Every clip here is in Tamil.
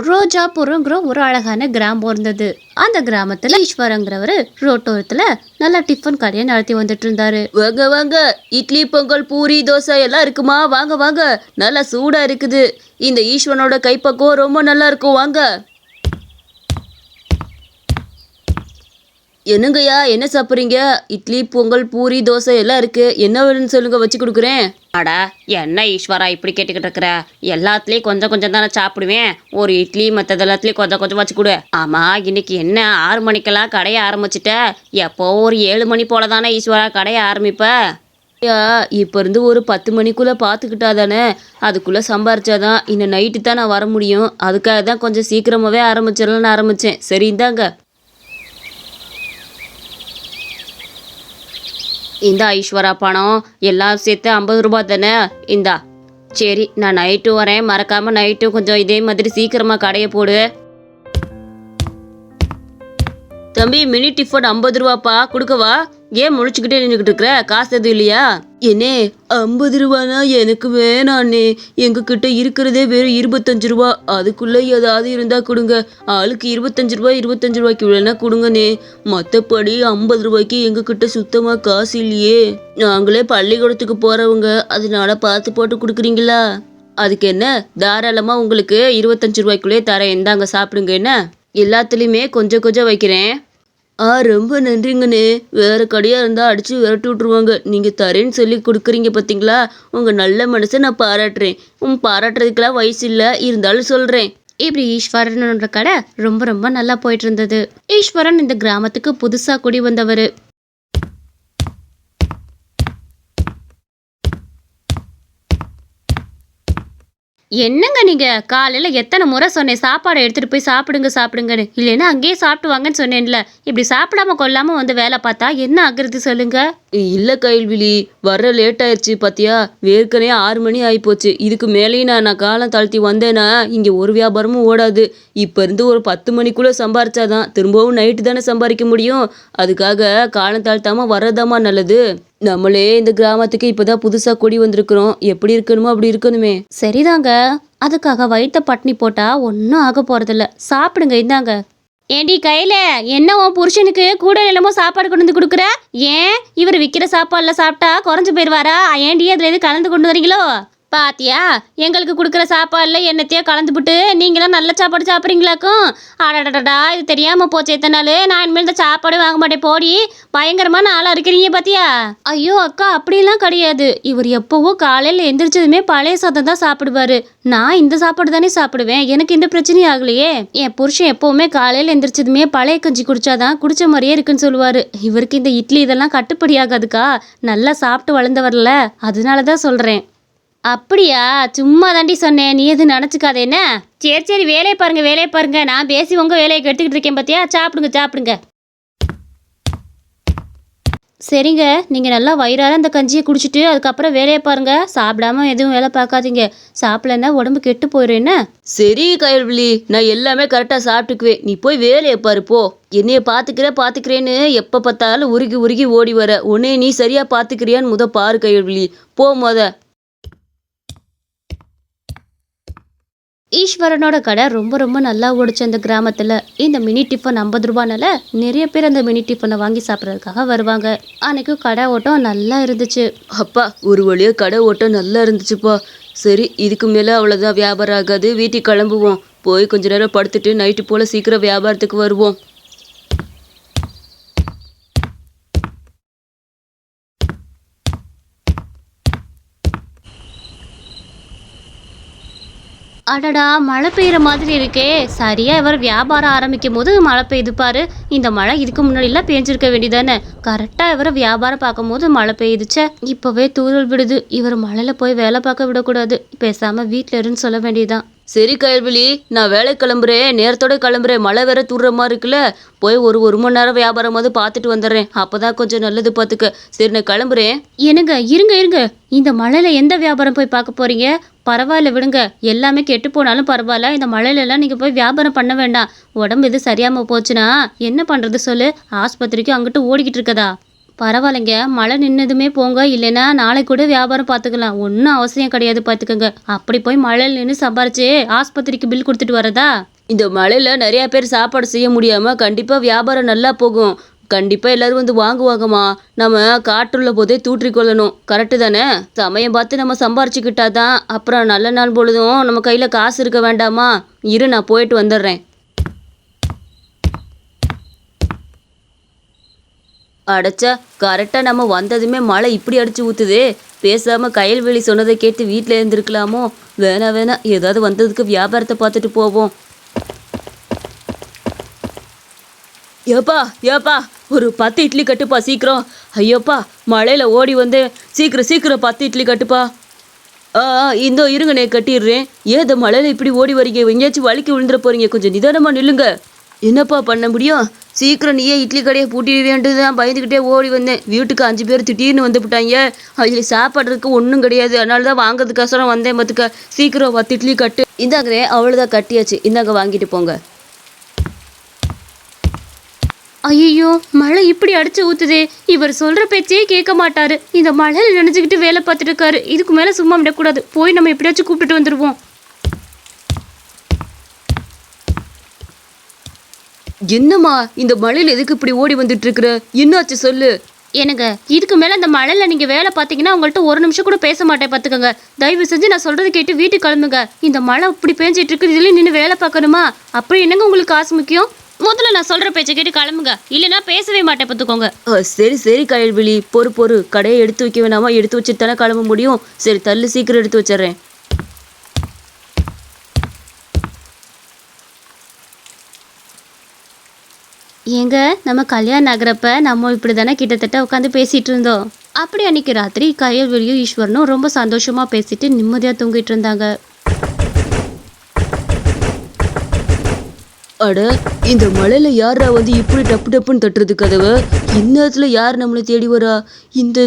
ரோஜாபுரங்கிற ஒரு அழகான கிராமம் இருந்தது. அந்த கிராமத்துல ஈஸ்வரங்கிறவரு ரோட்டோரத்துல நல்லா டிஃபன் கடையை நடத்தி வந்துட்டு இருந்தாரு. வாங்க வாங்க, இட்லி பொங்கல் பூரி தோசை எல்லாம் இருக்குமா? வாங்க வாங்க, நல்லா சூடா இருக்குது. இந்த ஈஸ்வரனோட கைப்பக்குவம் ரொம்ப நல்லா இருக்கும். வாங்க. என்னங்கய்யா, என்ன சாப்பிட்றீங்க? இட்லி பொங்கல் பூரி தோசை எல்லாம் இருக்கு. என்ன வேணும்னு சொல்லுங்க, வச்சு கொடுக்குறேன். அடா, என்ன ஈஸ்வரா இப்படி கேட்டுக்கிட்டு இருக்கிற? எல்லாத்துலேயும் கொஞ்சம் கொஞ்சம் தானே சாப்பிடுவேன். ஒரு இட்லி மற்றது எல்லாத்துலேயும் கொஞ்சம் கொஞ்சம் வச்சு கொடு. ஆமாம், இன்னைக்கு என்ன 6 மணிக்கெல்லாம் கடையை ஆரம்பிச்சிட்ட? எப்போ ஒரு 7 மணி போல தானே ஈஸ்வரா கடையை ஆரம்பிப்ப? ஐயா, இப்போ இருந்து ஒரு 10 மணிக்குள்ளே பார்த்துக்கிட்டா தானே, அதுக்குள்ளே சம்பாரிச்சாதான் இன்னும் நைட்டு தான் நான் வர முடியும். அதுக்காக தான் கொஞ்சம் சீக்கிரமாகவே ஆரம்பிச்சிடலான்னு ஆரம்பித்தேன். சரி, இந்தாங்க. இந்தா ஈஸ்வரா, பணம் எல்லாம் சேர்த்து 50 ரூபா தானே? இந்தா. சரி, நான் நைட்டு வரேன். மறக்காமல் நைட்டு கொஞ்சம் இதே மாதிரி சீக்கிரமாக கடையை போடு. தம்பி, மினி டிஃபன் 50 ரூபாப்பா, கொடுக்கவா? ஏன் முழிச்சுக்கிட்டே நின்றுக்கிட்டு இருக்கிற? காசு எதுவும் இல்லையா? என்னே, 50 ரூபானா எனக்கு வேணாண்ணே. எங்ககிட்ட இருக்கிறதே வெறும் 25 ரூபா. அதுக்குள்ளே ஏதாவது இருந்தால் கொடுங்க. ஆளுக்கு 25 ரூபா 25 ரூபாய்க்கு இல்லைன்னா கொடுங்கண்ணே. மற்றபடி 50 ரூபாய்க்கு எங்ககிட்ட சுத்தமாக காசு இல்லையே. நாங்களே பள்ளிக்கூடத்துக்கு போகிறவங்க, அதனால பார்த்து போட்டு கொடுக்குறீங்களா? அதுக்கு என்ன, தாராளமாக உங்களுக்கு 25 ரூபாய்க்குள்ளே தரேன். இந்தாங்க, சாப்பிடுங்க. என்ன, எல்லாத்துலேயுமே கொஞ்சம் கொஞ்சம் வைக்கிறேன். ரொம்ப நன்றிங்கண்ணே. வேறு கடையாக இருந்தால் அடித்து விரட்டி விட்ருவாங்க. நீங்கள் தரேன்னு சொல்லி கொடுக்குறீங்க பார்த்தீங்களா? உங்கள் நல்ல மனசை நான் பாராட்டுறேன். பாராட்டுறதுக்கெல்லாம் வயசு இல்லை, இருந்தாலும் சொல்கிறேன். இப்படி ஈஸ்வரனோட கடை ரொம்ப ரொம்ப நல்லா போயிட்டு இருந்தது. ஈஸ்வரன் இந்த கிராமத்துக்கு புதுசா குடி வந்தவர். என்னங்க நீங்க காலையில எத்தனை முறை சொன்னேன் சாப்பாடை எடுத்துட்டு போய் சாப்பிடுங்கன்னு, இல்லைன்னா அங்கேயே சாப்பிட்டு வாங்கன்னு சொன்னேன்ல. இப்படி சாப்பிடாம கொள்ளாம வந்து வேலை பார்த்தா என்ன ஆகுறது சொல்லுங்க? இல்லை கைல்விழி, வர லேட் ஆயிடுச்சு பார்த்தியா? ஏற்கனவே 6 மணி ஆகிப்போச்சு. இதுக்கு மேலேயும் நான் காலம் தாழ்த்தி வந்தேன்னா இங்கே ஒரு வியாபாரமும் ஓடாது. இப்போ இருந்து ஒரு 10 மணிக்குள்ளே சம்பாரிச்சாதான் திரும்பவும் நைட்டு தானே சம்பாதிக்க முடியும். அதுக்காக காலம் தாழ்த்தாமல் வர்றதாமா நல்லது. நம்மளே இந்த கிராமத்துக்கு இப்போதான் புதுசாக குடி வந்திருக்கிறோம். எப்படி இருக்கணுமோ அப்படி இருக்கணுமே. சரிதாங்க, அதுக்காக வயிற்ற பட்னி போட்டா ஒன்றும் ஆக போறதில்ல. சாப்பிடுங்க, இந்தாங்க. ஏண்டி கையில என்ன உன் புருஷனுக்கு கூட நிலமோ சாப்பாடு கொண்டு வந்து கொடுக்குற? ஏன் இவர் விற்கிற சாப்பாடுல சாப்பிட்டா குறைஞ்சு போயிடுவாரா? ஏண்டி அதில் எது கலந்து கொண்டு வரீங்களோ? பாத்தியா, எங்களுக்கு கொடுக்குற சாப்பாடுல என்னத்தையோ கலந்துபிட்டு நீங்களாம் நல்ல சாப்பாடு சாப்பிட்றீங்களாக்கும். அடடடா, இது தெரியாமல் போச்சு. எத்தனை நாள் நான் இனிமேல் இந்த சாப்பாடு வாங்க மாட்டேன் போடி. பயங்கரமான ஆளாக இருக்கிறீங்க பாத்தியா? ஐயோ அக்கா, அப்படிலாம் கிடையாது. இவர் எப்போவோ காலையில் எந்திரிச்சதுமே பழைய சாதம் தான் சாப்பிடுவாரு. நான் இந்த சாப்பாடு தானே சாப்பிடுவேன். எனக்கு எந்த பிரச்சனையும் ஆகலையே. என் புருஷன் எப்போவுமே காலையில் எந்திரிச்சதுமே பழைய கஞ்சி குடிச்சாதான் குடிச்ச மாதிரியே இருக்குன்னு சொல்லுவாரு. இவருக்கு இந்த இட்லி இதெல்லாம் கட்டுப்படி ஆகாதுக்கா. நல்லா சாப்பிட்டு வளர்ந்தவர்ல, அதனால தான் சொல்கிறேன். அப்படியா? சும்மா தாண்டி சொன்னேன், நீ எதுவும் நினச்சிக்காத என்ன? சரி வேலையை பாருங்க. நான் பேசி உங்கள் வேலையை கெடுத்துக்கிட்டு இருக்கேன் பார்த்தியா? சாப்பிடுங்க. சரிங்க, நீங்கள் நல்லா வயிறார அந்த கஞ்சியை குடிச்சிட்டு அதுக்கப்புறம் வேலையை பாருங்க. சாப்பிடாம எதுவும் வேலை பார்க்காதீங்க. சாப்பிடலன்னா உடம்பு கெட்டு போயிடும். என்ன? சரி கைல்விழி, நான் எல்லாமே கரெக்டாக சாப்பிட்டுக்குவேன். நீ போய் வேலையை பாரு போ. என்னைய பார்த்துக்கிறேன்னு எப்போ பார்த்தாலும் உருகி ஓடி வர. உன்னே நீ சரியாக பார்த்துக்கிறியான்னு பாரு கைல்விழி. போ ஈஸ்வரனோட கடை ரொம்ப ரொம்ப நல்லா ஓடிச்சு அந்த கிராமத்தில். இந்த மினி டிஃபன் 50 ரூபானால நிறைய பேர் அந்த மினி டிஃபனை வாங்கி சாப்பிட்றதுக்காக வருவாங்க. அன்னைக்கு கடை ஓட்டம் நல்லா இருந்துச்சு. அப்பா, ஒரு வழியாக கடை ஓட்டம் நல்லா இருந்துச்சுப்பா. சரி, இதுக்கு மேலே அவ்வளோதான், வியாபாரம் ஆகாது. வீட்டுக்கு கிளம்புவோம். போய் கொஞ்ச நேரம் படுத்துட்டு நைட்டு போல் சீக்கிரம் வியாபாரத்துக்கு வருவோம். அடடா, மழை பெய்யுற மாதிரி இருக்கே. சரியா இவர் வியாபாரம் ஆரம்பிக்கும் போது மழை பெய்யுது பாரு. இந்த மழை இதுக்கு முன்னாடிலாம் பேஞ்சிருக்க வேண்டியதானே. கரெக்டாக இவர் வியாபாரம் பார்க்கும் போது மழை பெய்யுதுச்சே. இப்போவே தூரல் விடுது. இவர் மழையில் போய் வேலை பார்க்க விடக்கூடாது. பேசாமல் வீட்டில் இருன்னு சொல்ல வேண்டியதான். சரி கைல்விழி, நான் வேலை கிளம்புறேன். நேரத்தோட கிளம்புறேன். மழை வேற தூர்ற மாதிரி இருக்குல்ல. போய் ஒரு மணி நேரம் வியாபாரமாவது பார்த்துட்டு வந்துடுறேன். அப்போதான் கொஞ்சம் நல்லது பார்த்துக்க. சரி, நான் கிளம்புறேன். என்னங்க, இருங்க. இந்த மழையில் எந்த வியாபாரம் போய் பார்க்க போறீங்க? பரவாயில்ல விடுங்க. எல்லாமே கெட்டு போனாலும் பரவாயில்ல. இந்த மழையிலலாம் நீங்கள் போய் வியாபாரம் பண்ண வேண்டாம். உடம்பு எது சரியாமல் போச்சுன்னா என்ன பண்ணுறது சொல்லு? ஆஸ்பத்திரிக்கு அங்கிட்டு ஓடிக்கிட்டு இருக்கதா? பரவாயில்லைங்க, மழை நின்னதுமே போங்க, இல்லைன்னா நாளை கூட வியாபாரம் பார்த்துக்கலாம், ஒன்றும் அவசியம் கிடையாது பார்த்துக்கோங்க. அப்படி போய் மழையில் நின்று சம்பாரிச்சு ஆஸ்பத்திரிக்கு பில் கொடுத்துட்டு வரதா? இந்த மழையில நிறைய பேர் சாப்பாடு செய்ய முடியாம கண்டிப்பா வியாபாரம் நல்லா போகும். கண்டிப்பா எல்லாரும் வந்து வாங்குவாங்கம்மா. நம்ம காற்றுள்ள போதே தூற்றிக் கொள்ளணும். கரெக்டு தானே? சமயம் பார்த்து நம்ம சம்பாரிச்சுக்கிட்டாதான் அப்புறம் நல்ல நாள் பொழுதும் நம்ம கையில காசு இருக்க வேண்டாமா? இரு, நான் போயிட்டு வந்துடுறேன். அடைச்சா, கரெக்டாக நம்ம வந்ததுமே மழை இப்படி அடிச்சு ஊத்துதே. பேசாம கயல்வெளி சொன்னதை கேட்டு வீட்டில் இருந்திருக்கலாமோ? வேணாம், ஏதாவது வந்ததுக்கு வியாபாரத்தை பார்த்துட்டு போவோம். ஏப்பா ஒரு 10 இட்லி கட்டுப்பா சீக்கிரம். ஐயோப்பா, மழையில ஓடி வந்து சீக்கிரம் 10 இட்லி கட்டுப்பா. இந்த இருங்கண்ணே, கட்டிடுறேன். ஏன் இந்த மழையில இப்படி ஓடி வரீங்க? எங்கேயாச்சும் வலிக்கு விழுந்துட போறீங்க, கொஞ்சம் நிதானமா நில்லுங்க. என்னப்பா பண்ண முடியும்? சீக்கிரம் நீயே இட்லி கடையை பூட்டிடுவேன்ட்டு தான் பயந்துக்கிட்டே ஓடி வந்தேன். வீட்டுக்கு 5 பேர் திடீர்னு வந்து விட்டாங்க. அதில் சாப்பாடுறதுக்கு ஒன்றும் கிடையாது, அதனால தான் வாங்கிறதுக்கோசரம் வந்தேன். பார்த்துக்க, சீக்கிரம் 10 இட்லி கட்டு. இந்தாங்கண்ணே, அவ்வளோதான், கட்டியாச்சு. இந்தாங்க, வாங்கிட்டு போங்க. ஐயோ, மழை இப்படி அடிச்சு ஊத்துதே. இவர் சொல்ற பேச்சே கேட்க மாட்டாரு. இந்த மழையில நினைச்சுக்கிட்டு வேலை பார்த்துட்டு இருக்காரு. இதுக்கு மேல சும்மா விடக்கூடாது. போய் நம்ம எப்படியாச்சும் கூப்பிட்டுட்டு வந்துடுவோம். என்னம்மா, இந்த மழையில எதுக்கு இப்படி ஓடி வந்துட்டு இருக்கிற? என்னாச்சு சொல்லு. எனக்கு இதுக்கு மேல அந்த மழையில நீங்க வேலை பார்த்தீங்கன்னா உங்கள்கிட்ட ஒரு நிமிஷம் கூட பேச மாட்டேன் பார்த்துக்கோங்க. தயவு செஞ்சு நான் சொல்றது கேட்டு வீட்டுக்கு கிளம்புங்க. இந்த மழை இப்படி பேஞ்சிட்டு இருக்கு, இதுல நின்று வேலை பார்க்கணுமா? அப்புறம் என்னங்க உங்களுக்கு காசு முக்கியம்? முதல்ல நான் சொல்ற பேச்சை கேட்டு கிளம்புங்க, இல்லைன்னா பேசவே மாட்டேன் பார்த்துக்கோங்க. சரி கயல்விழி, பொறு. கடையை எடுத்து வைக்க வேணாமா? எடுத்து வச்சுட்டு தானே கிளம்ப முடியும். சரி தள்ளு, சீக்கிரம் எடுத்து வச்சிடுறேன். ஏங்க, நம்ம கல்யாணம் ஆகிறப்ப நம்ம இப்படி தானே கிட்டத்தட்ட உட்காந்து பேசிட்டு இருந்தோம். அப்படி அன்னைக்கு ராத்திரி கயல்வெளியும் ஈஸ்வரனும் ரொம்ப சந்தோஷமா பேசிட்டு நிம்மதியா தூங்கிட்டு இருந்தாங்க. அட, இந்த மழையில யாரா வந்து இப்படி டப்புன்னு தட்டுறது கதவை? இந்நேரத்துல யார் நம்மளை தேடி வரா? இந்த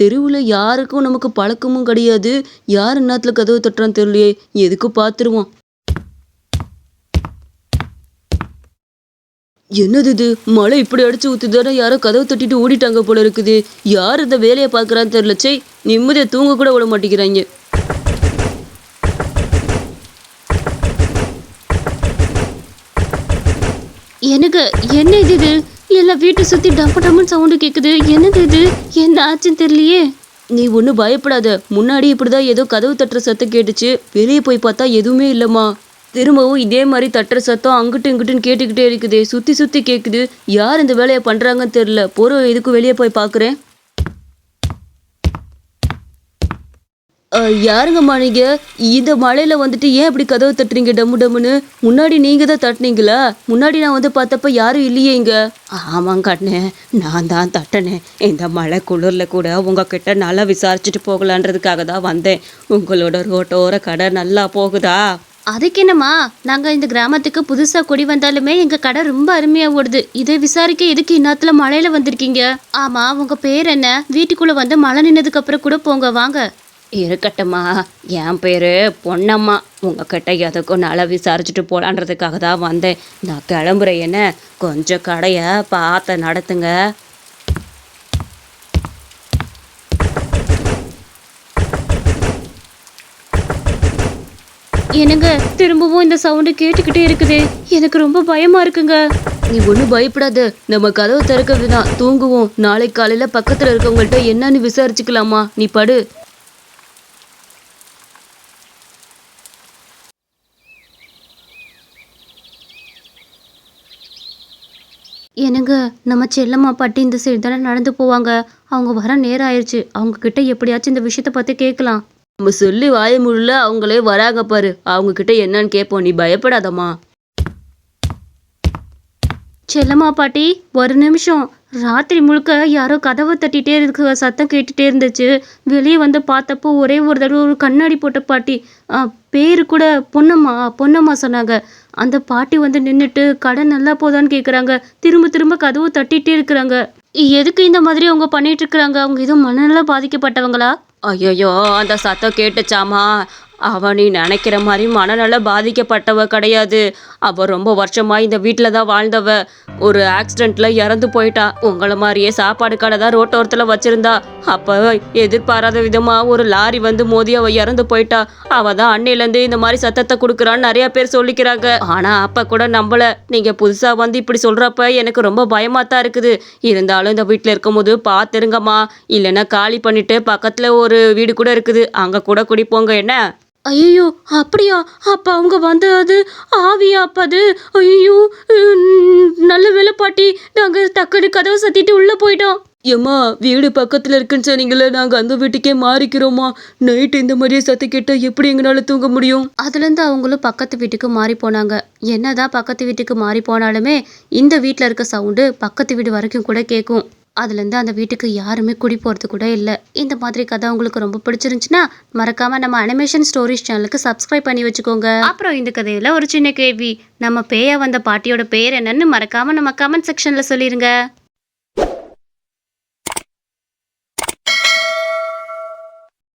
தெருவில் யாருக்கும் நமக்கு பழக்கமும் கிடையாது. யார் இந்நேரத்துல கதவை தட்டுறான்னு தெரியலையே. எதுக்கு பார்த்துருவோம். என்னது இது? மழை இப்படி அடிச்சு ஊத்துதானே, யாரோ கதவை தட்டிட்டு ஓடிட்டாங்க போல இருக்குது. யார் இந்த வேலையை பார்க்குறான்னு தெரியல. சே, நிம்மதியை தூங்க கூட விட மாட்டேங்கிறாங்க. எனக்கு என்ன இது? எல்லாம் வீட்டை சுத்தி டம்முன்னு சவுண்டு கேக்குது. என்னது இது? என்ன ஆச்சுன்னு தெரியலையே. நீ ஒன்றும் பயப்படாத. முன்னாடி இப்படிதான் ஏதோ கதவு தட்டுற சத்தம் கேட்டுச்சு. வெளியே போய் பார்த்தா எதுவுமே இல்லைம்மா. திரும்பவும் இதே மாதிரி தட்டுற சத்தம் அங்கிட்டு இங்கிட்டுன்னு கேட்டுக்கிட்டே இருக்குது. சுற்றி கேட்குது. யார் இந்த வேலையை பண்ணுறாங்கன்னு தெரியல. இதுக்கு வெளியே போய் பார்க்குறேன். யாருங்கம்மா நீங்க? இந்த மழையில வந்துட்டு ஏன் இப்படி கதவு தட்டுறீங்க டம்முன்னு? முன்னாடி நீங்க தான் தட்டுனீங்களா? முன்னாடி நான் வந்து பார்த்தப்ப யாரும் இல்லையே இங்க. ஆமாங்க கண்ணு, நான் தான் தட்டினேன். இந்த மழை குளிர்ல கூட உங்ககிட்ட நல்லா விசாரிச்சுட்டு போகலான்றதுக்காக தான் வந்தேன். உங்களோட ரோட்டோர கடை நல்லா போகுதா? அதுக்கு என்னம்மா, நாங்க இந்த கிராமத்துக்கு புதுசா குடி வந்தாலுமே எங்க கடை ரொம்ப அருமையா ஓடுது. இதை விசாரிக்க எதுக்கு இந்நேரத்துல மழையில வந்திருக்கீங்க? ஆமா, உங்க பேர் என்ன? வீட்டுக்குள்ள வந்து மழை நின்னதுக்கு அப்புறம் கூட போங்க, வாங்க. இருக்கட்டும்மா, என் பேர் பொன்னம்மா. உங்ககிட்ட எதுக்கும் நல்லா விசாரிச்சுட்டு போலான்றதுக்காக தான் வந்தேன். நான் கிளம்புறேன். என்ன, கொஞ்சம் கடையை பார்த்து நடத்துங்க. என்னங்க, திரும்பவும் இந்த சவுண்டு கேட்டுக்கிட்டே இருக்குதே. எனக்கு ரொம்ப பயமா இருக்குங்க. நீ ஒன்றும் பயப்படாத. நம்ம கதவு திறக்கிறதுனா தூங்குவோம். நாளைக்கு காலையில் பக்கத்தில் இருக்கவங்கள்ட்ட என்னன்னு விசாரிச்சுக்கலாமா? நீ படு. என்னங்க, நம்ம செல்லம்மா பாட்டி இந்த சைடு தானே நடந்து போவாங்க. அவங்க வர நேரம் ஆயிடுச்சு. அவங்க கிட்ட எப்படியாச்சும் இந்த விஷயத்த பத்தி கேட்கலாம். நம்ம சொல்லி வாய முள்ள அவங்களே வராங்க பாரு. அவங்க கிட்ட என்னன்னு கேட்போம். நீ பயப்படாதம்மா. செல்லம்மா பாட்டி, ஒரு நிமிஷம். ராத்திரி முழுக்க யாரோ கதவை தட்டிகிட்டே இருக்க சத்தம் கேட்டுகிட்டே இருந்துச்சு. வெளியே வந்து பார்த்தப்போ ஒரே ஒரு தடவை ஒரு கண்ணாடி போட்ட பாட்டி, பேர் கூட பொன்னம்மா சொன்னாங்க. அந்த பாட்டி வந்து நின்றுட்டு கடை நல்லா போதான்னு கேட்குறாங்க. திரும்ப கதவு தட்டிகிட்டே இருக்கிறாங்க. எதுக்கு இந்த மாதிரி அவங்க பண்ணிட்டு இருக்கிறாங்க? அவங்க எதுவும் மனநல பாதிக்கப்பட்டவங்களா? ஐயோ, அந்த சத்தம் கேட்டுச்சாமா? அவ நீ நினைக்கிற மாதிரி மனநல பாதிக்கப்பட்டவ கிடையாது. அவ ரொம்ப வருஷமா இந்த வீட்டில் தான் வாழ்ந்தவ. ஒரு ஆக்சிடென்ட்ல இறந்து போயிட்டா. உங்களை மாதிரியே சாப்பாடு கடை தான் ரோட்டோரத்தில் வச்சிருந்தா. அப்போ எதிர்பாராத விதமா ஒரு லாரி வந்து மோதி அவ இறந்து போயிட்டா. அவ தான் அன்னையிலேருந்து இந்த மாதிரி சத்தத்தை கொடுக்குறான்னு நிறைய பேர் சொல்லிக்கிறாங்க. ஆனா அப்ப கூட நம்பல. நீங்க புதுசா வந்து இப்படி சொல்றப்ப எனக்கு ரொம்ப பயமா தான் இருக்குது. இருந்தாலும் இந்த வீட்டில் இருக்கும்போது பார்த்துருங்கம்மா. இல்லைன்னா காலி பண்ணிட்டு பக்கத்துல ஒரு வீடு கூட இருக்குது, அங்க கூட குடிப்போங்க என்ன. ஐயோ அப்படியா? அப்ப அவங்க வந்தது ஆவியா? அப்ப அது ஐயோ நல்ல வேலை பாட்டி, நாங்க டக்குனு கதவை சத்திட்டு உள்ள போயிட்டோம். ஏம்மா வீடு பக்கத்துல இருக்குன்னு சொன்னீங்களே, நாங்க அந்த வீட்டுக்கே மாறிக்கிறோமா. நைட்டு இந்த மாதிரியே சத்தம் கேட்டா எப்படி எங்களால தூங்க முடியும்? அதுலேருந்து அவங்களும் பக்கத்து வீட்டுக்கு மாறி போனாங்க. என்னதான் பக்கத்து வீட்டுக்கு மாறி போனாலுமே இந்த வீட்டில் இருக்க சவுண்டு பக்கத்து வீடு வரைக்கும் கூட கேட்கும். அதுலேருந்து அந்த வீட்டுக்கு யாருமே குடி போகிறது கூட இல்லை. இந்த மாதிரி கதை உங்களுக்கு ரொம்ப பிடிச்சிருந்துச்சுன்னா மறக்காம நம்ம அனிமேஷன் ஸ்டோரிஸ் சேனலுக்கு சப்ஸ்கிரைப் பண்ணி வச்சுக்கோங்க. அப்புறம் இந்த கதையில ஒரு சின்ன கேள்வி, நம்ம பேயா வந்த பாட்டியோட பேர் என்னன்னு மறக்காம நம்ம கமெண்ட் செக்ஷன்ல சொல்லிருங்க.